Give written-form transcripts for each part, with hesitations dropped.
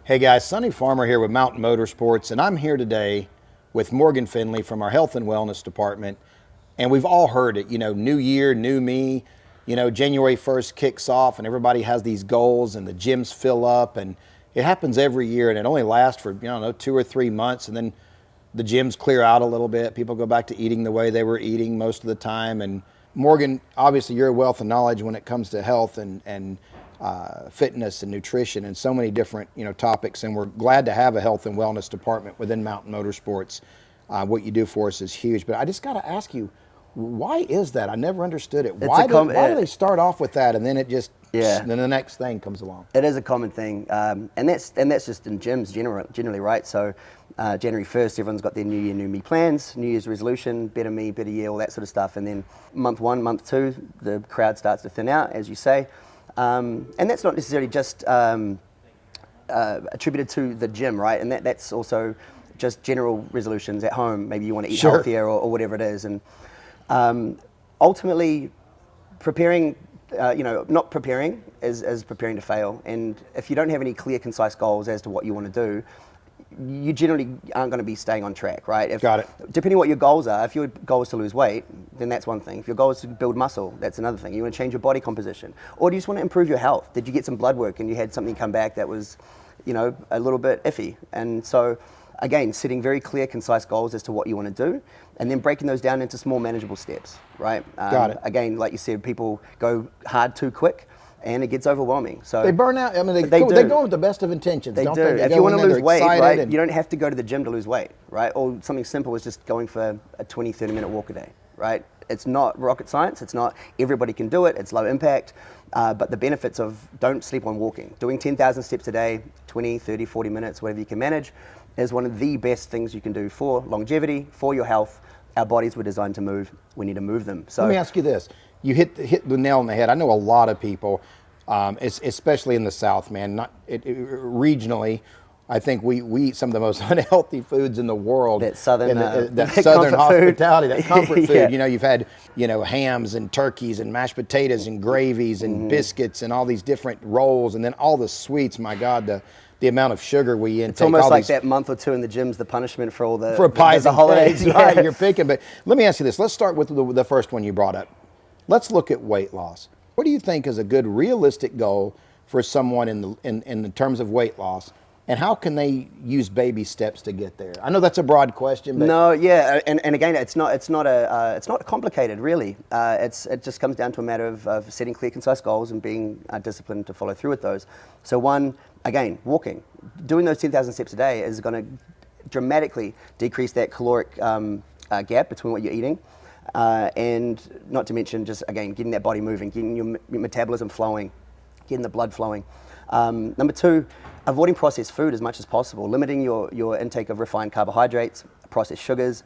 Hey guys, Sonny Farmer here with Mountain Motorsports, and I'm here today with Morgan Findlay from our Health and Wellness Department. And we've all heard it, new year, new me. January 1st kicks off and everybody has these goals and the gyms fill up, and it happens every year, and it only lasts for, 2 or 3 months, and then the gyms clear out a little bit. People go back to eating the way they were eating most of the time. And Morgan, obviously you're a wealth of knowledge when it comes to health and fitness and nutrition and so many different topics, and we're glad to have a health and wellness department within Mountain Motorsports. What you do for us is huge, but I just got to ask you, why is that? I never understood it. Why do they start off with that and then it just then the next thing comes along? It is a common thing, and that's just in gyms generally, right? So January 1st, everyone's got their New Year, New Me plans, New Year's resolution, better me, better year, all that sort of stuff, and then month 1, month 2, the crowd starts to thin out, as you say. And that's not necessarily just attributed to the gym, right? And that's also just general resolutions at home. Maybe you want to eat healthier or whatever it is. And ultimately, preparing, not preparing is preparing to fail. And if you don't have any clear, concise goals as to what you want to do, you generally aren't going to be staying on track, right? Got it. Depending on what your goals are, if your goal is to lose weight, then that's one thing. If your goal is to build muscle, that's another thing. You want to change your body composition. Or do you just want to improve your health? Did you get some blood work and you had something come back that was, a little bit iffy? And so, again, setting very clear, concise goals as to what you want to do, and then breaking those down into small, manageable steps, right? Got it. Again, like you said, people go hard too quick, and it gets overwhelming. So they burn out. I mean, they go with the best of intentions. They don't do. They If go you want to in there, lose weight, right, and you don't have to go to the gym to lose weight, right? Or something simple as just going for a 20, 30-minute walk a day, right? It's not rocket science. It's not everybody can do it. It's low impact. But the benefits of don't sleep on walking. Doing 10,000 steps a day, 20, 30, 40 minutes, whatever you can manage, is one of the best things you can do for longevity, for your health. Our bodies were designed to move. We need to move them. So let me ask you this. You hit the nail on the head. I know a lot of people, especially in the South, man, regionally, I think we eat some of the most unhealthy foods in the world. That southern, that southern hospitality, that comfort food. Yeah. You've had, hams and turkeys and mashed potatoes and gravies and biscuits and all these different rolls, and then all the sweets. My God, the amount of sugar we intake. It's almost like that month or two in the gym's the punishment for all the pies and holidays. Cakes, right? You're picking. But let me ask you this. Let's start with the first one you brought up. Let's look at weight loss. What do you think is a good realistic goal for someone in the terms of weight loss? And how can they use baby steps to get there? I know that's a broad question, but no, yeah, and again, it's not complicated really. It just comes down to a matter of setting clear, concise goals and being disciplined to follow through with those. So one, again, walking, doing those 10,000 steps a day is going to dramatically decrease that caloric gap between what you're eating, and not to mention just again getting that body moving, getting your metabolism flowing, getting the blood flowing. Number 2, avoiding processed food as much as possible, limiting your intake of refined carbohydrates, processed sugars.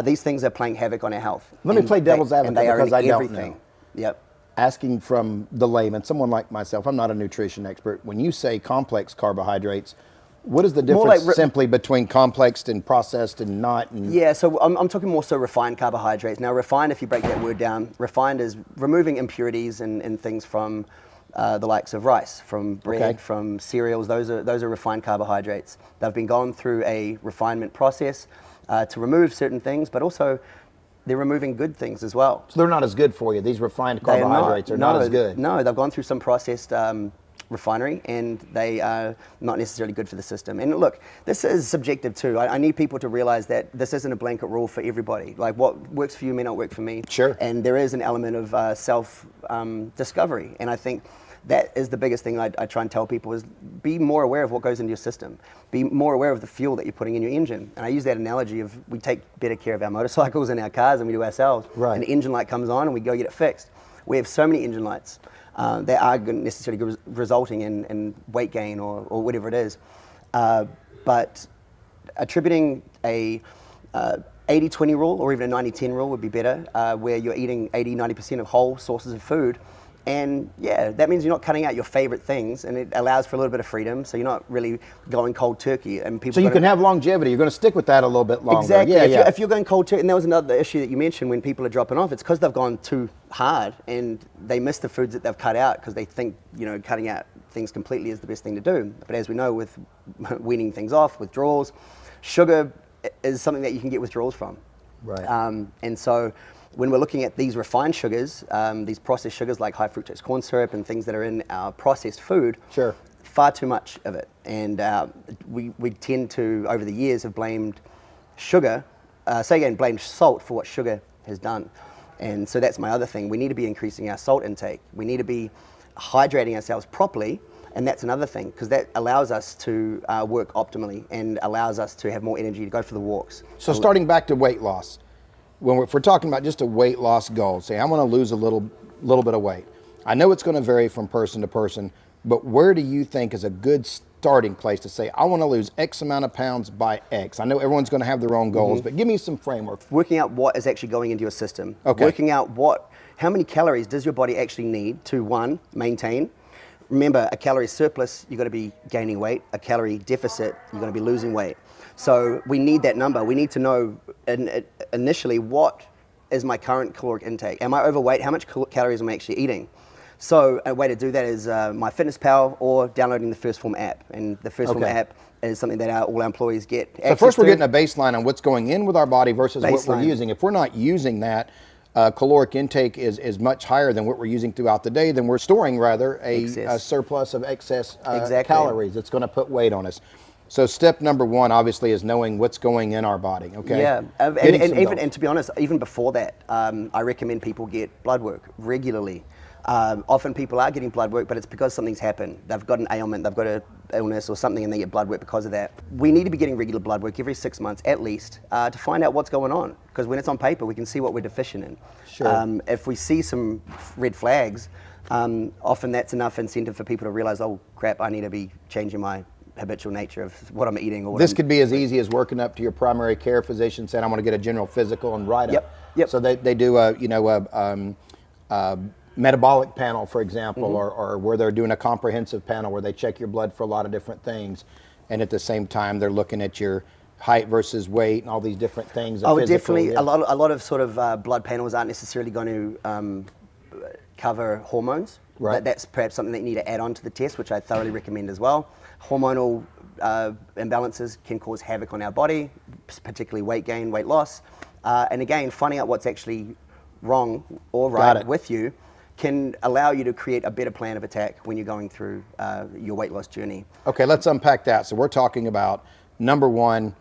These things are playing havoc on our health. Let me play devil's advocate because I don't know. Yep. Asking from the layman, someone like myself, I'm not a nutrition expert. When you say complex carbohydrates, what is the difference simply between complex and processed and not? Yeah, so I'm talking more so refined carbohydrates. Now, refined, if you break that word down, refined is removing impurities and things from the likes of rice, from bread, from cereals. Those are refined carbohydrates. They've been gone through a refinement process to remove certain things, but also they're removing good things as well. So they're not as good for you. These refined carbohydrates are not as good. No, they've gone through some processed refinery, and they are not necessarily good for the system. And look, this is subjective too. I need people to realize that this isn't a blanket rule for everybody. Like what works for you may not work for me. Sure. And there is an element of self discovery, and I think that is the biggest thing I try and tell people is be more aware of what goes into your system. Be more aware of the fuel that you're putting in your engine. And I use that analogy of we take better care of our motorcycles and our cars than we do ourselves. Right. And the engine light comes on and we go get it fixed. We have so many engine lights that are necessarily resulting in weight gain or whatever it is. But attributing a 80-20 rule or even a 90-10 rule would be better, where you're eating 80-90% of whole sources of food. And yeah, that means you're not cutting out your favorite things, and it allows for a little bit of freedom. So you're not really going cold turkey. And people. So you can have longevity. You're going to stick with that a little bit longer. Exactly. Yeah, if you're going cold turkey, and that was another issue that you mentioned when people are dropping off. It's because they've gone too hard and they miss the foods that they've cut out because they think cutting out things completely is the best thing to do. But as we know, with weaning things off, withdrawals, sugar is something that you can get withdrawals from. Right. And so when we're looking at these refined sugars, these processed sugars like high fructose corn syrup and things that are in our processed food, Sure. far too much of it. And we tend to, over the years, have blamed sugar, blamed salt for what sugar has done. And so that's my other thing. We need to be increasing our salt intake. We need to be hydrating ourselves properly. And that's another thing, because that allows us to work optimally and allows us to have more energy to go for the walks. So starting back to weight loss, if we're talking about just a weight loss goal, say I want to lose a little bit of weight. I know it's going to vary from person to person, but where do you think is a good starting place to say, I want to lose X amount of pounds by X? I know everyone's going to have their own goals, but give me some framework. Working out what is actually going into your system. Okay. Working out how many calories does your body actually need to, one, maintain. Remember, a calorie surplus, you've got to be gaining weight. A calorie deficit, you're going to be losing weight. So we need that number. We need to know initially, what is my current caloric intake? Am I overweight? How much calories am I actually eating? So a way to do that is MyFitnessPal or downloading the First Form app. And the First Form app is something that all our employees get access So first we're to. getting a baseline on what's going in with our body versus what we're using. If we're not using that, caloric intake is much higher than what we're using throughout the day, then we're storing rather a surplus of excess calories. It's going to put weight on us. So step number one, obviously, is knowing what's going in our body. Okay. Yeah, and to be honest, even before that, I recommend people get blood work regularly. Often people are getting blood work, but it's because something's happened. They've got an ailment, they've got an illness or something, and they get blood work because of that. We need to be getting regular blood work every 6 months at least to find out what's going on. Because when it's on paper, we can see what we're deficient in. Sure. If we see some red flags, often that's enough incentive for people to realize, oh crap, I need to be changing my habitual nature of what I'm eating. Or this could be as easy as working up to your primary care physician saying, I want to get a general physical and write up. Yep. So they do a metabolic panel, for example, or where they're doing a comprehensive panel where they check your blood for a lot of different things. And at the same time, they're looking at your height versus weight and all these different things. Definitely. Yeah. A lot of sort of blood panels aren't necessarily going to cover hormones. Right. That's perhaps something that you need to add on to the test, which I thoroughly recommend as well. Hormonal imbalances can cause havoc on our body, particularly weight gain, weight loss. And again, finding out what's actually wrong or right with you can allow you to create a better plan of attack when you're going through your weight loss journey. Okay, let's unpack that. So we're talking about, number one,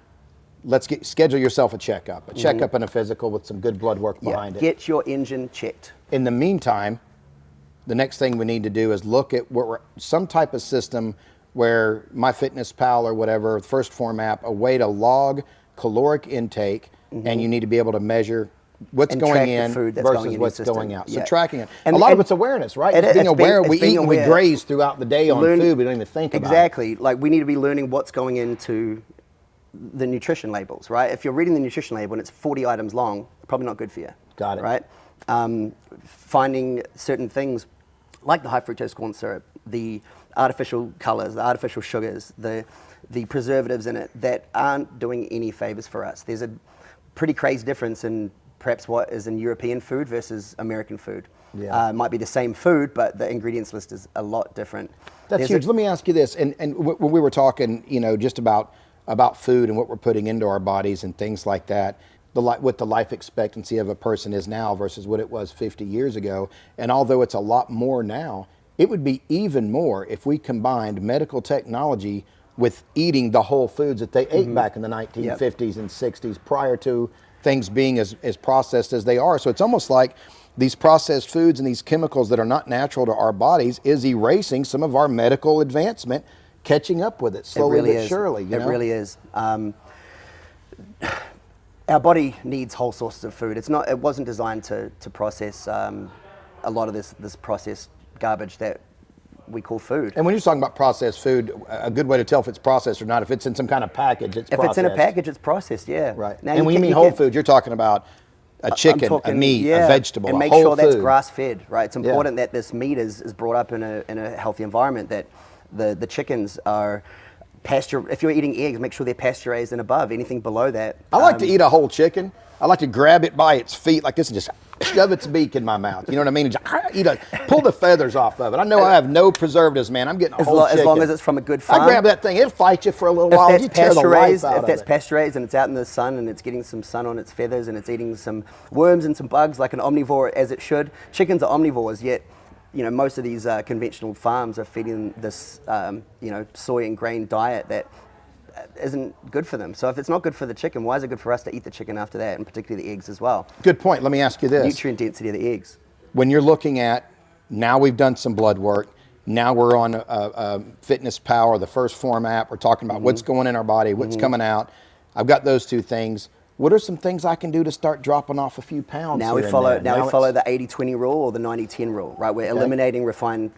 schedule yourself a checkup and a physical with some good blood work behind it. Get your engine checked. In the meantime, the next thing we need to do is look at some type of system where MyFitnessPal or whatever, First Form app, a way to log caloric intake, and you need to be able to measure what's going in versus what's going out. So tracking it. And a lot of it's awareness, right? It's being aware. We eat and we graze throughout the day on food. We don't even think about it. Exactly. Like we need to be learning what's going into the nutrition labels, right? If you're reading the nutrition label and it's 40 items long, probably not good for you. Got it. Right? Finding certain things like the high fructose corn syrup, the artificial colors, the artificial sugars, the preservatives in it that aren't doing any favors for us. There's a pretty crazy difference in perhaps what is in European food versus American food. Yeah. Might be the same food, but the ingredients list is a lot different. That's huge. Let me ask you this, and when we were talking, just about food and what we're putting into our bodies and things like that, what the life expectancy of a person is now versus what it was 50 years ago, and although it's a lot more now, it would be even more if we combined medical technology with eating the whole foods that they ate back in the 1950s and 60s prior to things being as processed as they are. So it's almost like these processed foods and these chemicals that are not natural to our bodies is erasing some of our medical advancement, catching up with it slowly but surely. It really is. Our body needs whole sources of food. It wasn't designed to process a lot of this processed garbage that we call food. And when you're talking about processed food, a good way to tell if it's processed or not, if it's in some kind of package, it's processed. If it's in a package, it's processed, yeah. Right. Now, and when you mean whole food, you're talking about a chicken, a meat, a vegetable, and a make whole sure that's food. grass-fed, right? It's important that this meat is brought up in a healthy environment, that the chickens are if you're eating eggs, make sure they're pasteurized and above. Anything below that. I like to eat a whole chicken. I like to grab it by its feet like this and just shove its beak in my mouth. You know what I mean? Pull the feathers off of it. I know I have no preservatives, man. I'm getting a whole chicken. As long as it's from a good farm. I grab that thing. It'll fight you for a little while. If You tear the life out if of that's it. pasture raised and it's out in the sun and it's getting some sun on its feathers and it's eating some worms and some bugs like an omnivore as it should. Chickens are omnivores, yet most of these conventional farms are feeding this soy and grain diet that isn't good for them. So if it's not good for the chicken, why is it good for us to eat the chicken after that, and particularly the eggs as well? Good point. Let me ask you this. Nutrient density of the eggs. When you're looking at, now we've done some blood work, now we're on Fitness Power, the First Form app, we're talking about what's going in our body, what's coming out. I've got those two things. What are some things I can do to start dropping off a few pounds? Now we follow the 80-20 rule or the 90-10 rule, right? We're eliminating refined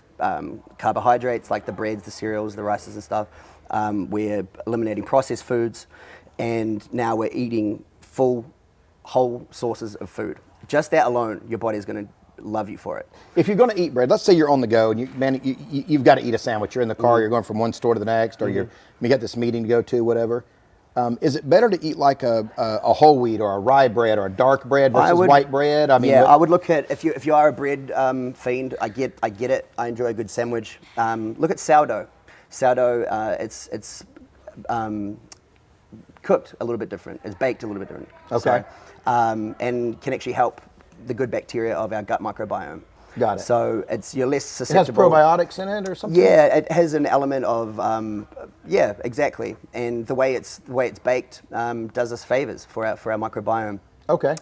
carbohydrates like the breads, the cereals, the rices and stuff. We're eliminating processed foods, and now we're eating full, whole sources of food. Just that alone, your body is going to love you for it. If you're going to eat bread, let's say you're on the go and you've got to eat a sandwich. You're in the car, you're going from one store to the next, or you got this meeting to go to, whatever. Is it better to eat like a whole wheat or a rye bread or a dark bread versus white bread? I mean, I would look at if you are a bread fiend. I get it. I enjoy a good sandwich. Look at sourdough. Sourdough, it's cooked a little bit different. It's baked a little bit different. Okay. And can actually help the good bacteria of our gut microbiome. Got it. So you're less susceptible. It has probiotics in it or something? Yeah, it has an element of exactly. And the way it's baked does us favors for our microbiome. Okay.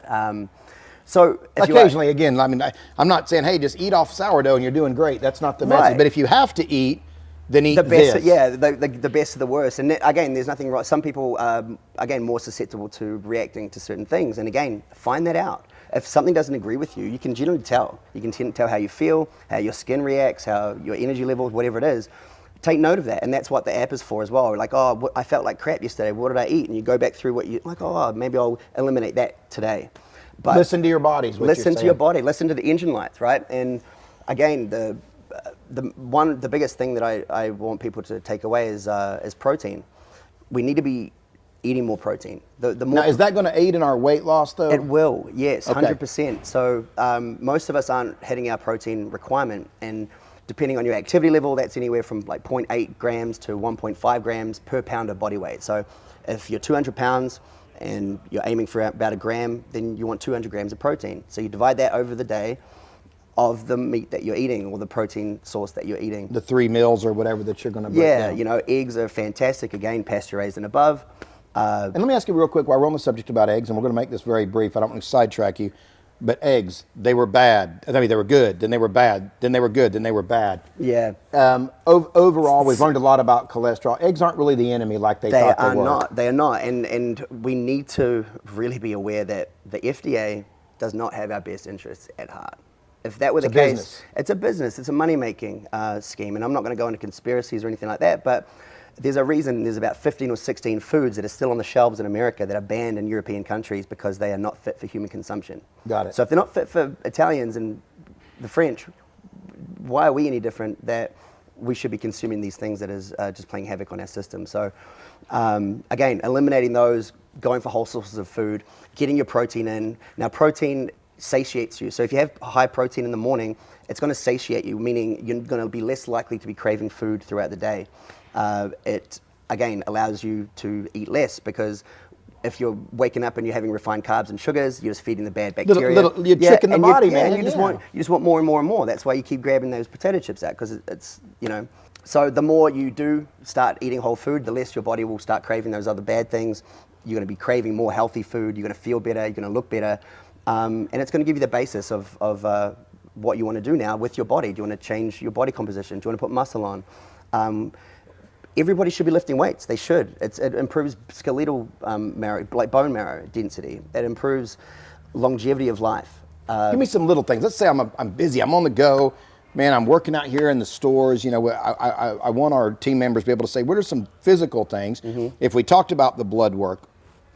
So occasionally, again, I mean, I'm not saying, hey, just eat off sourdough and you're doing great. That's not the message. Right. But if you have to eat, then eat the best, this. Yeah, the best of the worst. And again, there's nothing wrong. Some people are, more susceptible to reacting to certain things. And again, find that out. If something doesn't agree with you, you can generally tell. You can tell how you feel, how your skin reacts, how your energy levels, whatever it is. Take note of that, and that's what the app is for as well. Like, I felt like crap yesterday. What did I eat? And you go back through what you like. Maybe I'll eliminate that today. But listen to your bodies. Listen to your body. Listen to the engine lights, right? And again, the biggest thing that I want people to take away is protein. We need to be eating more protein. The more now, is that going to aid in our weight loss, though? It will, yes, Okay. 100%. So most of us aren't hitting our protein requirement, and depending on your activity level, that's anywhere from like 0.8 grams to 1.5 grams per pound of body weight. So if you're 200 pounds and you're aiming for about a gram, then you want 200 grams of protein. So you divide that over the day of the meat that you're eating or the protein source that you're eating. The 3 meals or whatever that you're going to break down. Eggs are fantastic, again, pasture raised and above. And let me ask you real quick while we're on the subject about eggs, and we're going to make this very brief. I don't want to sidetrack you, but eggs, they were bad. I mean, they were good, then they were bad, then they were good, then they were bad. Yeah. Overall, we've learned a lot about cholesterol. Eggs aren't really the enemy like they thought they were. They are not. And we need to really be aware that the FDA does not have our best interests at heart. If that were the case, business. It's a business. It's a money-making scheme. And I'm not going to go into conspiracies or anything like that, but there's a reason there's about 15 or 16 foods that are still on the shelves in America that are banned in European countries because they are not fit for human consumption. Got it. So if they're not fit for Italians and the French, why are we any different that we should be consuming these things that is just playing havoc on our system? So again, eliminating those, going for whole sources of food, getting your protein in. Now protein satiates you. So if you have high protein in the morning, it's going to satiate you, meaning you're going to be less likely to be craving food throughout the day. It, again, allows you to eat less because if you're waking up and you're having refined carbs and sugars, you're just feeding the bad bacteria. You're tricking the body, man. You just want more and more and more. That's why you keep grabbing those potato chips out because it's. So the more you do start eating whole food, the less your body will start craving those other bad things. You're going to be craving more healthy food. You're going to feel better. You're going to look better. And it's going to give you the basis of what you want to do now with your body. Do you want to change your body composition? Do you want to put muscle on? Everybody should be lifting weights. They should. It improves skeletal marrow, like bone marrow density. It improves longevity of life. Give me some little things. Let's say I'm busy. I'm on the go. Man, I'm working out here in the stores. I want our team members to be able to say, what are some physical things? Mm-hmm. If we talked about the blood work,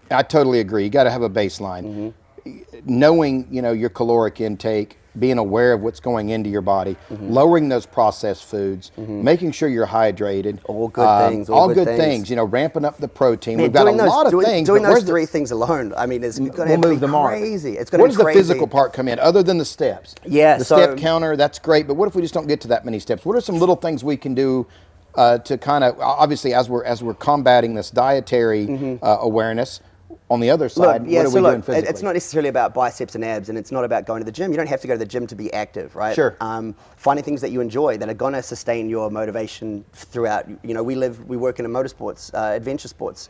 I totally agree. You got to have a baseline. Mm-hmm. Knowing, your caloric intake, being aware of what's going into your body, lowering those processed foods, making sure you're hydrated. All good things. All good things. You know, ramping up the protein. We've got a lot of things. Doing those three things alone, I mean, it's going to be crazy. It's going to be crazy. Where does the physical part come in, other than the steps? Yeah, the step counter, that's great, but what if we just don't get to that many steps? What are some little things we can do to kind of, obviously, as we're combating this dietary awareness? On the other side, what are we doing physically? It's not necessarily about biceps and abs, and it's not about going to the gym. You don't have to go to the gym to be active, right? Sure. Finding things that you enjoy that are going to sustain your motivation throughout. You know, we work in a motorsports, adventure sports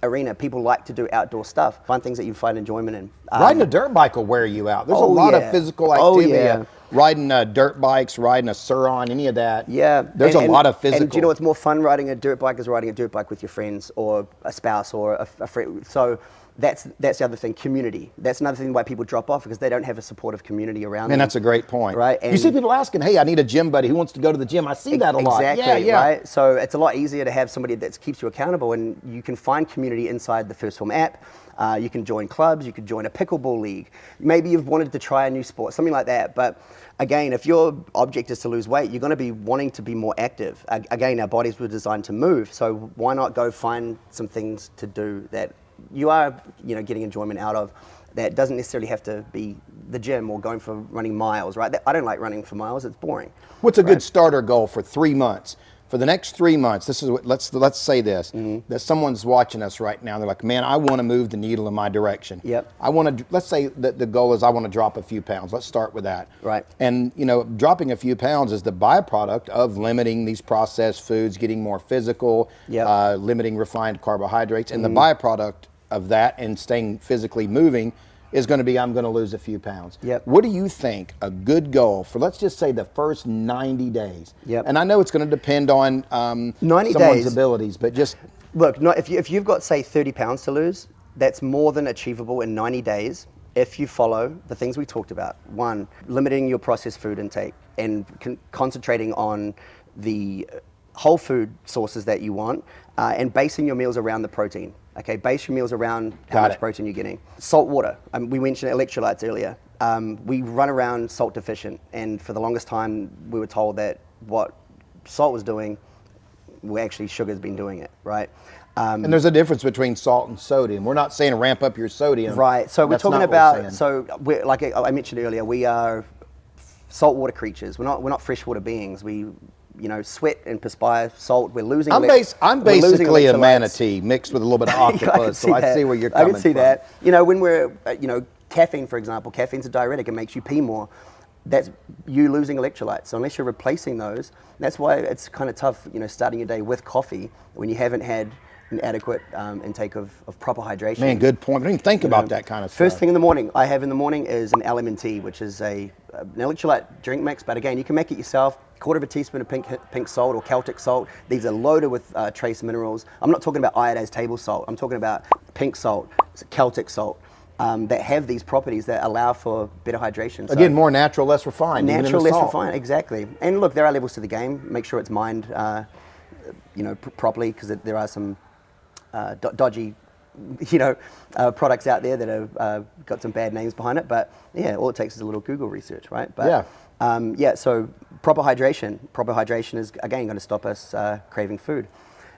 arena. People like to do outdoor stuff. Find things that you find enjoyment in. Riding a dirt bike will wear you out. There's a lot of physical activity. Riding dirt bikes, riding a Sur-On, any of that. Yeah. There's a lot of physical. And do you know what's more fun riding a dirt bike is riding a dirt bike with your friends or a spouse or a friend. So that's the other thing, community. That's another thing why people drop off, because they don't have a supportive community around them. And that's a great point. Right. And you see people asking, hey, I need a gym buddy. Who wants to go to the gym? I see that a lot. Exactly, yeah. right? So it's a lot easier to have somebody that keeps you accountable, and you can find community inside the First Form app. You can join clubs, you can join a pickleball league. Maybe you've wanted to try a new sport, something like that. But again, if your object is to lose weight, you're going to be wanting to be more active. Again, our bodies were designed to move, so why not go find some things to do that you are, getting enjoyment out of, that doesn't necessarily have to be the gym or going for running miles, right? I don't like running for miles, it's boring. What's a good starter goal for 3 months? For the next 3 months, this is what, let's say this, that someone's watching us right now, they're like, man, I want to move the needle in my direction. Yep. I want to, let's say that the goal is I want to drop a few pounds. Let's start with that. Right. And, dropping a few pounds is the byproduct of limiting these processed foods, getting more physical, limiting refined carbohydrates, and the byproduct of that and staying physically moving is going to be, I'm going to lose a few pounds. Yep. What do you think a good goal for, let's just say, the first 90 days? Yep. And I know it's going to depend on 90 someone's days, abilities, but just... Look, if you've got, say, 30 pounds to lose, that's more than achievable in 90 days if you follow the things we talked about. One, limiting your processed food intake and concentrating on the whole food sources that you want, and basing your meals around the protein. Okay, base your meals around how much protein you're getting. Salt water, we mentioned electrolytes earlier. We run around salt deficient, and for the longest time we were told that what salt was doing, well, actually sugar's been doing it, right? And there's a difference between salt and sodium. We're not saying ramp up your sodium. Right, so we're That's talking not what about, we're so we're, like I mentioned earlier, we are saltwater creatures. We're not freshwater beings. We sweat and perspire salt. We're losing. I'm basically a manatee mixed with a little bit of octopus, so I see where you're coming from. I can see that. When we're, caffeine, for example, caffeine's a diuretic. It makes you pee more. That's you losing electrolytes. So unless you're replacing those, that's why it's kind of tough, starting your day with coffee when you haven't had an adequate intake of proper hydration. Man, good point. I didn't even think about that kind of stuff. First thing in the morning, I have in the morning is an LMNT, which is an electrolyte drink mix. But again, you can make it yourself. Quarter of a teaspoon of pink salt or Celtic salt. These are loaded with trace minerals. I'm not talking about iodized table salt. I'm talking about pink salt, Celtic salt, that have these properties that allow for better hydration. So again, more natural, less refined. Natural, less refined, exactly. And look, there are levels to the game. Make sure it's mined, properly, because there are some dodgy, products out there that have got some bad names behind it. But yeah, all it takes is a little Google research, right? But, so proper hydration. Proper hydration is, again, going to stop us craving food.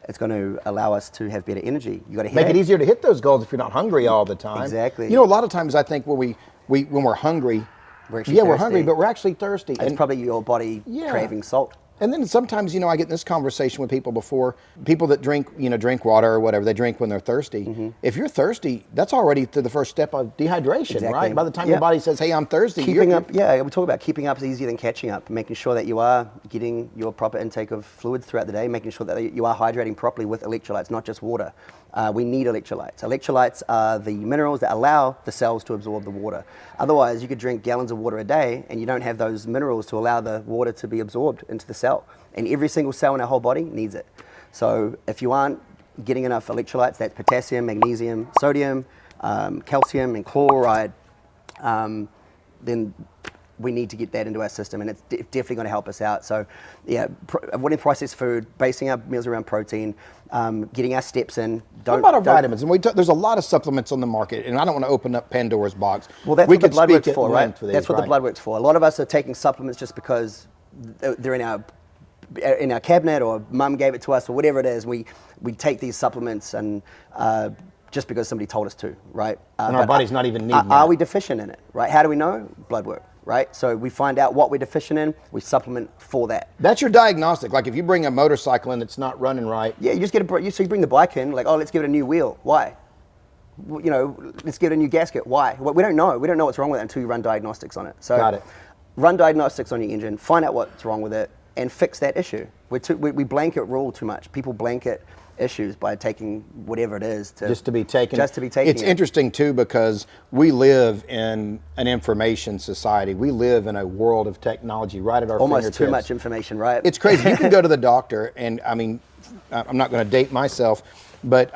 It's going to allow us to have better energy. You got to make it easier to hit those goals if you're not hungry all the time. Exactly. A lot of times I think when we're hungry, we're hungry, but we're actually thirsty. It's probably your body craving salt. And then sometimes, I get in this conversation with people before, people that drink water or whatever, they drink when they're thirsty. If you're thirsty, that's already the first step of dehydration, right? By the time your body says, hey, I'm thirsty. Keeping up, we talk about keeping up is easier than catching up, making sure that you are getting your proper intake of fluids throughout the day, making sure that you are hydrating properly with electrolytes, not just water. We need electrolytes. Electrolytes are the minerals that allow the cells to absorb the water. Otherwise, you could drink gallons of water a day and you don't have those minerals to allow the water to be absorbed into the cell. And every single cell in our whole body needs it. So if you aren't getting enough electrolytes, that's potassium, magnesium, sodium, calcium, and chloride, then we need to get that into our system, and it's definitely going to help us out. So, yeah, avoiding processed food, basing our meals around protein, getting our steps in. What about our vitamins? And there's a lot of supplements on the market, and I don't want to open up Pandora's box. Well, that's what the blood work's for, right? That's what the blood work's for. A lot of us are taking supplements just because they're in our cabinet, or mum gave it to us, or whatever it is. We take these supplements and just because somebody told us to, right? And our body's not even needing Are it. we deficient in it, right? How do we know? Blood work, right? So we find out what we're deficient in, we supplement for that. That's your diagnostic. Like if you bring a motorcycle in that's not running right. Yeah, you just get so you bring the bike in, like, oh, let's give it a new wheel. Why? You know, let's give it a new gasket. Why? Well, we don't know. We don't know what's wrong with it until you run diagnostics on it. So Got it. Run diagnostics on your engine, find out what's wrong with it, and fix that issue. We blanket rule too much. People blanket issues by taking whatever it is just to be taken. It's interesting too, because we live in an information society. We live in a world of technology right at our fingertips. Almost too much information, right? It's crazy. You can go to the doctor, and I mean, I'm not going to date myself, but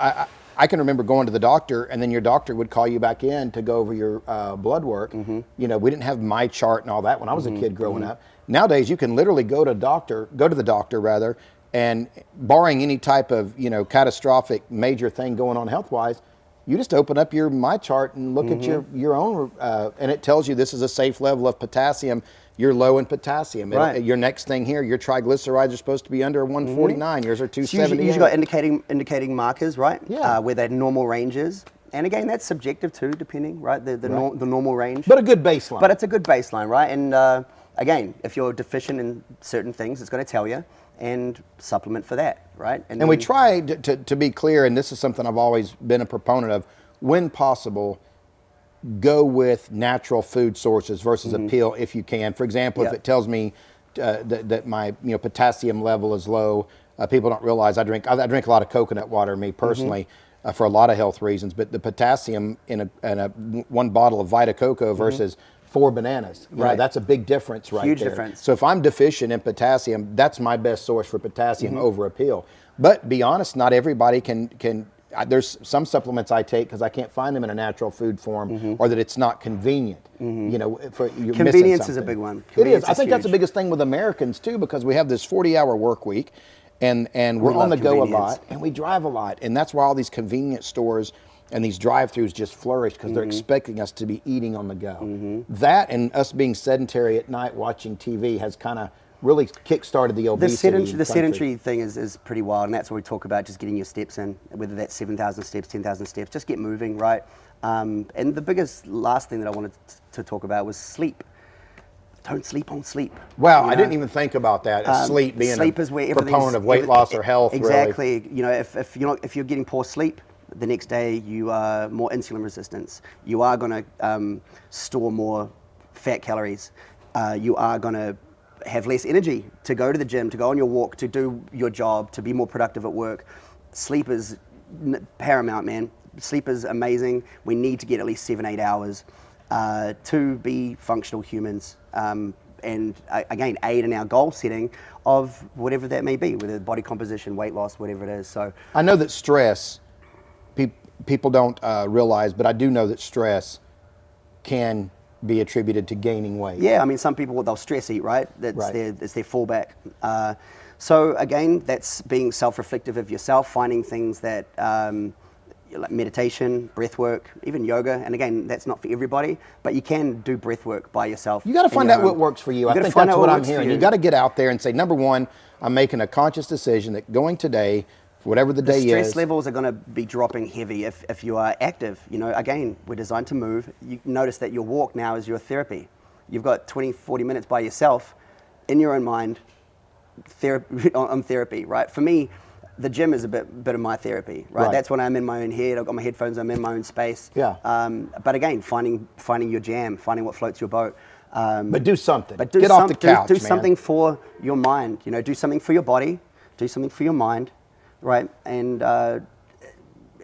I can remember going to the doctor, and then your doctor would call you back in to go over your blood work. Mm-hmm. You know, we didn't have my chart and all that when I was a kid growing up. Nowadays, you can literally go to the doctor rather, and barring any type of, you know, catastrophic major thing going on health-wise, you just open up your my chart and look at your own, and it tells you this is a safe level of potassium. You're low in potassium. Right. Your next thing here, your triglycerides are supposed to be under 149. Yours are 270. You usually got indicating markers, right? Yeah. Where that normal range is. And again, that's subjective too, depending, right? The normal range. But a good baseline. But it's a good baseline, right? And again, if you're deficient in certain things, it's going to tell you, and supplement for that, right? And we try to be clear, and this is something I've always been a proponent of, when possible, go with natural food sources versus a pill if you can. For example, if it tells me that my potassium level is low, people don't realize I drink a lot of coconut water, me personally, for a lot of health reasons. But the potassium in a one bottle of Vita Coco versus 4 bananas, you know, that's a big difference, right? Huge there. difference. So if I'm deficient in potassium, that's my best source for potassium over a pill. But be honest, not everybody can. There's some supplements I take because I can't find them in a natural food form, or that it's not convenient. You know, you're convenience is a big one. It is. I think that's the biggest thing with Americans too, because we have this 40-hour work week, and we're on the go a lot, and we drive a lot, and that's why all these convenience stores and these drive-thrus just flourish, because they're expecting us to be eating on the go. That and us being sedentary at night watching TV has kind of really kick-started the obesity. The sedentary thing is pretty wild, and that's what we talk about, just getting your steps in, whether that's 7,000 steps, 10,000 steps, just get moving, right? And the biggest last thing that I wanted to talk about was sleep. Don't sleep on sleep. Wow, I didn't even think about that. Sleep being a proponent of weight loss or health. Exactly. Really. You know, if you're getting poor sleep, the next day you are more insulin resistance. You are going to store more fat calories. You are going to have less energy to go to the gym, to go on your walk, to do your job, to be more productive at work. Sleep is paramount, man. Sleep is amazing. We need to get at least 7-8 hours to be functional humans. And again, aid in our goal setting of whatever that may be, whether body composition, weight loss, whatever it is. So I know that stress, people don't realize, but I do know that stress can be attributed to gaining weight. Yeah, I mean, some people, they'll stress eat, right? It's their fallback. So again, that's being self-reflective of yourself, finding things that, like meditation, breath work, even yoga. And again, that's not for everybody, but you can do breath work by yourself. You got to find out what works for you. I think that's what I'm hearing. You got to get out there and say, number one, I'm making a conscious decision that going today, whatever the day is. The stress levels are going to be dropping heavy if you are active. You know, again, we're designed to move. You notice that your walk now is your therapy. You've got 20, 40 minutes by yourself in your own mind on therapy, right? For me, the gym is a bit of my therapy, right? That's when I'm in my own head. I've got my headphones, I'm in my own space. Yeah. But again, finding your jam, finding what floats your boat. But do something. But get off the couch, do something for your mind. You know, do something for your body. Do something for your mind. Right, and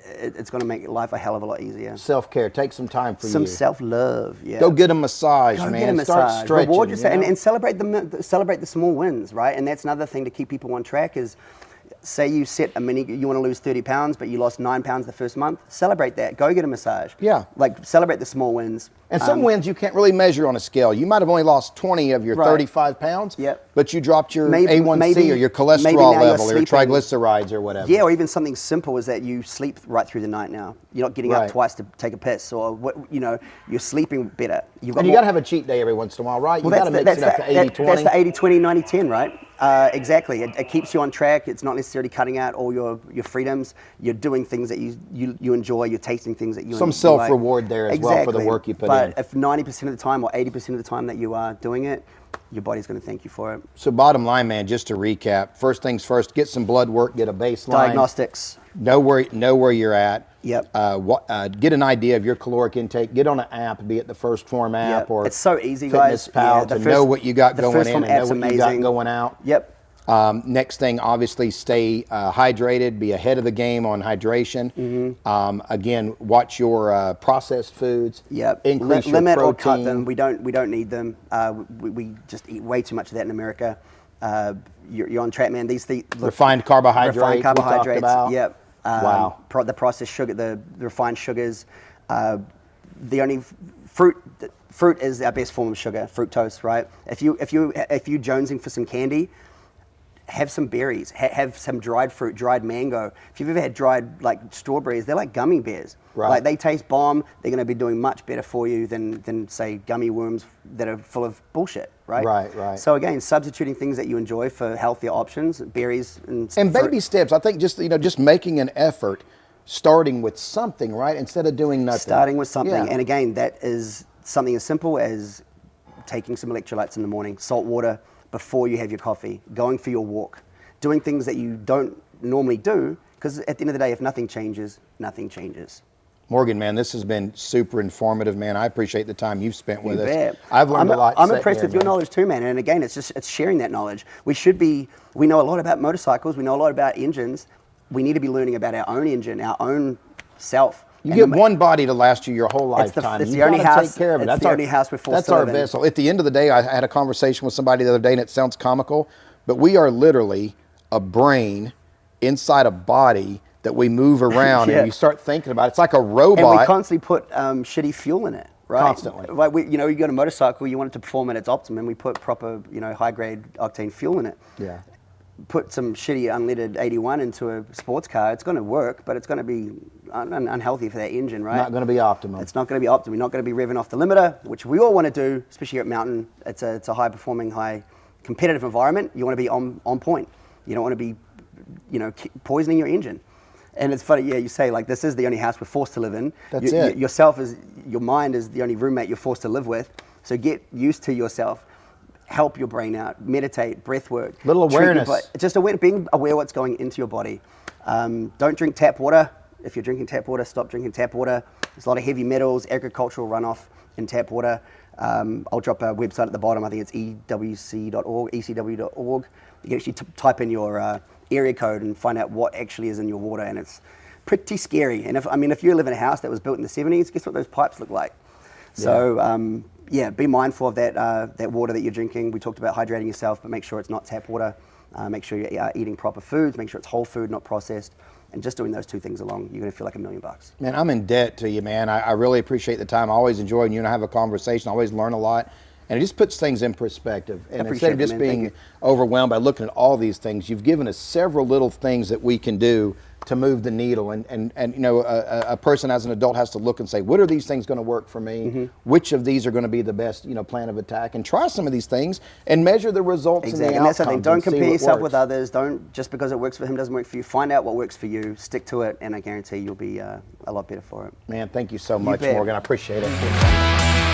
it's going to make life a hell of a lot easier. Self-care, take some time for you. Some self-love, yeah. Go get a massage, man. Get a massage. Start stretching. Reward yourself and celebrate the small wins, right? And that's another thing to keep people on track is, say you set you want to lose 30 pounds, but you lost 9 pounds the first month, celebrate that. Go get a massage. Yeah. Like, celebrate the small wins. And some wins you can't really measure on a scale. You might have only lost 20 of your 35 pounds, but you dropped your A1C or your cholesterol level or your triglycerides or whatever. Yeah, or even something simple is that you sleep right through the night now. You're not getting up twice to take a piss, or you're sleeping better. You got to have a cheat day every once in a while, right? You got to mix it up to 80-20. That's the 80-20, 90-10, right? Exactly. It keeps you on track. It's not necessarily cutting out all your freedoms. You're doing things that you enjoy. You're tasting things that you enjoy. Some self-reward there as well for the work you put in. But if 90% of the time or 80% of the time that you are doing it, your body's going to thank you for it. So bottom line, man, just to recap, first things first, get some blood work, get a baseline. Diagnostics. Know where you're at. Yep. Get an idea of your caloric intake. Get on an app, be it the First Form app or it's so easy, guys. FitnessPal, to know what you got going in and know what you got going out. Yep. Next thing, obviously, stay hydrated. Be ahead of the game on hydration. Again, watch your processed foods. Yep. Increase your limit protein. or cut them. We don't need them. We just eat way too much of that in America. You're on track, man. These refined carbohydrates. Refined carbohydrates. We talked about. Yep. Wow. The processed sugar, the refined sugars. The only fruit is our best form of sugar, fructose, right? If you jonesing for some candy, have some berries, have some dried fruit, dried mango. If you've ever had dried like strawberries, they're like gummy bears. Right. Like, they taste bomb. They're going to be doing much better for you than say gummy worms that are full of bullshit, right? Right. So again, substituting things that you enjoy for healthier options, berries and baby steps. I think just making an effort, starting with something, right? Instead of doing nothing. Starting with something, Yeah. and again, that is something as simple as taking some electrolytes in the morning, salt water before you have your coffee, going for your walk, doing things that you don't normally do, because at the end of the day, if nothing changes, nothing changes. Morgan, man, this has been super informative, man. I appreciate the time you've spent with us. Bet. I've learned a lot. I'm impressed with your knowledge too, man. And again, it's sharing that knowledge. We know a lot about motorcycles. We know a lot about engines. We need to be learning about our own engine, our own self. You get one body to last you your whole lifetime. It's the only house. Take care of it. That's the only house we're forced to live in. That's our vessel. At the end of the day, I had a conversation with somebody the other day, and it sounds comical, but we are literally a brain inside a body that we move around, and you start thinking about it. It's like a robot. And we constantly put shitty fuel in it, right? Constantly. Like you got a motorcycle, you want it to perform at its optimum. We put proper, high-grade octane fuel in it. Yeah. Put some shitty unleaded 81 into a sports car, it's going to work, but it's going to be unhealthy for that engine, right? Not going to be optimum. It's not going to be optimum. You're not going to be revving off the limiter, which we all want to do, especially here at Mountain. It's a high-performing, high-competitive environment. You want to be on point. You don't want to be, poisoning your engine. And it's funny, you say, like, this is the only house we're forced to live in. That's it. Your mind is the only roommate you're forced to live with. So get used to yourself. Help your brain out. Meditate, breath work. Little awareness. Being aware what's going into your body. Don't drink tap water. If you're drinking tap water, stop drinking tap water. There's a lot of heavy metals, agricultural runoff in tap water. I'll drop a website at the bottom. I think it's ewc.org, ecw.org. You can actually type in your area code and find out what actually is in your water, and it's pretty scary. And if you live in a house that was built in the 70s, guess what those pipes look like? Yeah. So be mindful of that water that you're drinking. We talked about hydrating yourself, but make sure it's not tap water. Make sure you're eating proper foods. Make sure it's whole food, not processed. And just doing those two things along, you're going to feel like $1 million. Man, I'm in debt to you, man. I really appreciate the time. I always enjoy when you and I have a conversation. I always learn a lot. And it just puts things in perspective. And instead of just being overwhelmed by looking at all these things, you've given us several little things that we can do to move the needle. And a person as an adult has to look and say, what are these things going to work for me? Mm-hmm. Which of these are going to be the best, plan of attack? And try some of these things and measure the results and the outcomes. And that's the thing. Don't compare yourself with others. Don't, just because it works for him doesn't work for you. Find out what works for you. Stick to it. And I guarantee you'll be a lot better for it. Man, thank you so much, Morgan. I appreciate it.